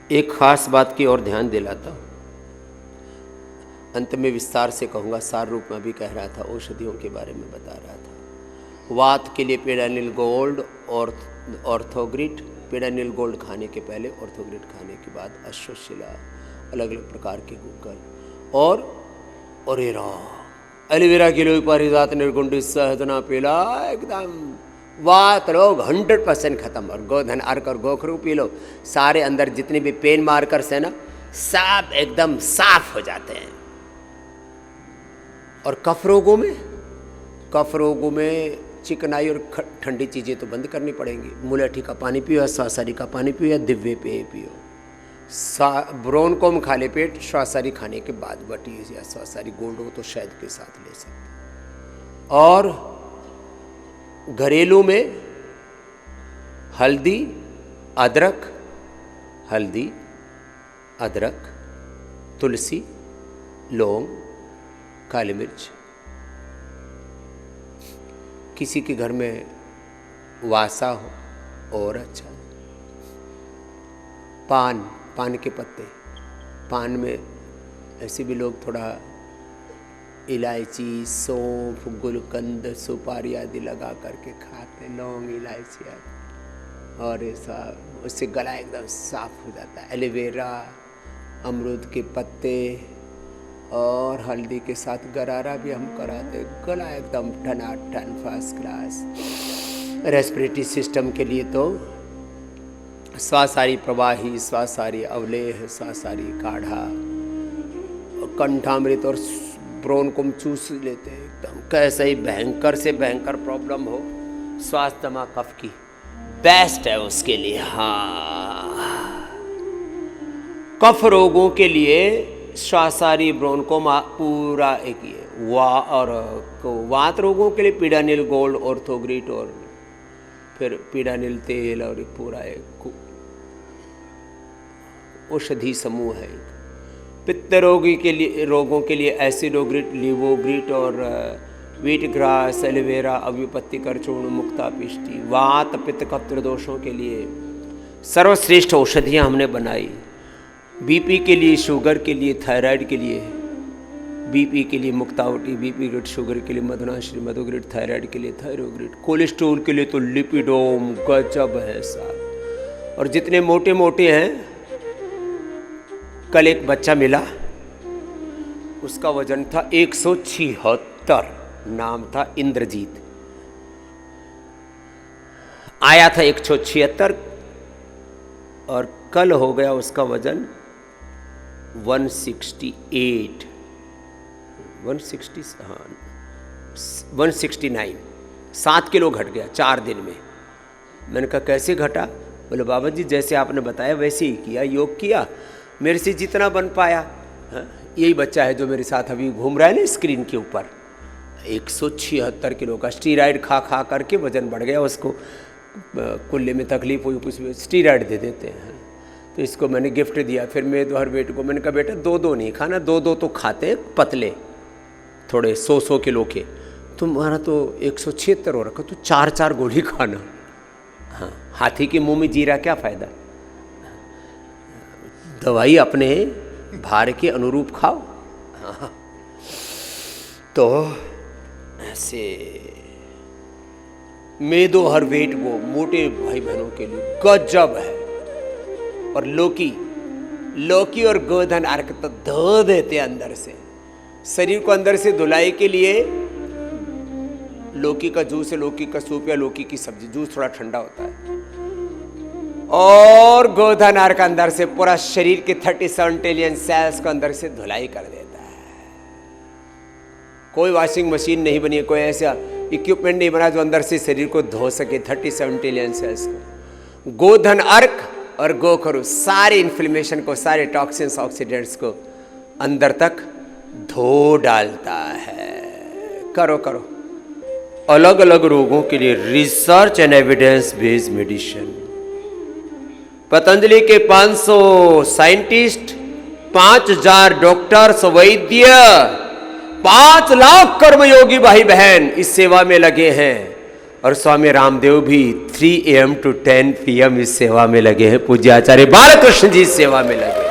एक खास बात की ओर ध्यान दिलाता हूँ, अंत में विस्तार से कहूँगा, सार रूप में भी कह रहा था, औषधियों के बारे में बता रहा था। वात के लिए पेडानिल गोल्ड और ऑर्थोग्रिट, पेडानिल गोल्ड खाने के पहले, ऑर्थोग्रिट खाने के बाद, अश्वशिला, अलग अलग प्रकार के गुग्गल और एलोवेरा के लिए परिजात निर्गुंडी सहजना पीला, एकदम वात रोग 100% खत्म। और गोधन अर्क और गोखरू पी लो, सारे अंदर जितने भी पेन मार्कर्स है ना, सब एकदम साफ हो जाते हैं। और कफ रोगों में चिकनाई और ठंडी चीज़ें तो बंद करनी पड़ेंगी। मुलेठी का पानी पियो या स्वासारी का पानी पियो या दिव्य पेय पियो। ब्रोनकोम खाली पेट स्वासारी खाने के बाद बटी या स्वासारी गोल्ड हो तो शहद के साथ ले सकते। और घरेलू में हल्दी अदरक, तुलसी, लौंग, काली मिर्च। किसी के घर में वासा हो और अच्छा। पान के पत्ते, पान में ऐसे भी लोग थोड़ा इलायची, सौंफ, गुलकंद, सुपारी आदि लगा करके खाते, लौंग, इलायची आदि, और ऐसा उससे गला एकदम साफ हो जाता है। एलोवेरा, अमरूद के पत्ते और हल्दी के साथ गरारा भी हम कराते, गला एकदम टनाटन फर्स्ट क्लास। रेस्पिरेटरी सिस्टम के लिए तो स्वासारी प्रवाही, स्वासारी अवलेह, स्वासारी काढ़ा, कंठामृत और ब्रोनकोम चूस लेते हैं एकदम। कैसे ही भयंकर से भयंकर प्रॉब्लम हो, स्वास्थ्य कफ की बेस्ट है उसके लिए। हाँ, कफ रोगों के लिए स्वासारी, ब्रोनकोम पूरा एक ही है। वात रोगों के लिए पेडानिल गोल्ड, ऑर्थोग्रिट और फिर पेडानिल तेल और पूरा एक औषधि समूह है। पित्त रोगों के लिए एसिडोग्रिट, लिवोग्रिट और वीट ग्रास, एलोवेरा, अव्युपत्ति करचूर्ण, मुक्ता पिष्टी। वात पित्त कफ दोषों के लिए सर्वश्रेष्ठ औषधियाँ हमने बनाई। बीपी के लिए, शुगर के लिए, थायराइड के लिए, बीपी के लिए मुक्तावटी, बीपी ग्रिड, शुगर के लिए मधुनाश्री, मधुग्रिड, थायराइड के लिए थायरोग्रिड, कोलेस्ट्रॉल के लिए तो लिपिडोम गजब है साहब। और जितने मोटे मोटे हैं, कल एक बच्चा मिला, उसका वजन था 176, नाम था इंद्रजीत, आया था 176 और कल हो गया उसका वजन 168, 169, 7 किलो घट गया 4 दिन में। मैंने कहा कैसे घटा? बोले बाबा जी जैसे आपने बताया वैसे ही किया, योग किया, मेरे से जितना बन पाया। यही बच्चा है जो मेरे साथ अभी घूम रहा है ना स्क्रीन के ऊपर, 176 किलो का स्टीराइड खा करके वजन बढ़ गया उसको। कुल्ले में तकलीफ हुई, कुछ स्टीराइड दे देते हैं, तो इसको मैंने गिफ्ट दिया। फिर मेरे दोहर बेटे को मैंने कहा बेटा 2-2 नहीं खाना, 2-2 तो खाते पतले थोड़े 100 किलो के, तुम्हारा तो 176 हो रखा, तो 4-4 गोली खाना। हाँ, हाथी के मुंह में जीरा क्या फायदा? दवाई अपने भार के अनुरूप खाओ। हाँ, तो ऐसे मेदो हर वेट वो मोटे भाई बहनों के लिए गजब है। और लौकी और गोधन अर्क तो धो देते अंदर से, शरीर को अंदर से धुलाई के लिए। लौकी का जूस है, लौकी का सूप या लौकी की सब्जी, जूस थोड़ा ठंडा होता है। और गोधन अर्क अंदर से पूरा शरीर के 37 ट्रिलियन सेल्स को अंदर से धुलाई कर देता है। कोई वॉशिंग मशीन नहीं बनी है, कोई ऐसा इक्विपमेंट नहीं बना जो अंदर से शरीर को धो सके 37 ट्रिलियन सेल्स को। गोधन अर्क और गोखरू सारे इन्फ्लेमेशन को, सारे टॉक्सिन्स, ऑक्सीडेंट्स को अंदर तक धो डालता है। करो अलग अलग रोगों के लिए research and evidence based medicine. Patanjali के 500 साइंटिस्ट, 5000 डॉक्टर्स, वैद्य, 5 लाख कर्मयोगी भाई बहन इस सेवा में लगे हैं। और स्वामी रामदेव भी 3 AM to 10 PM इस सेवा में लगे हैं। पूज्य आचार्य बालकृष्ण जी इस सेवा में लगे।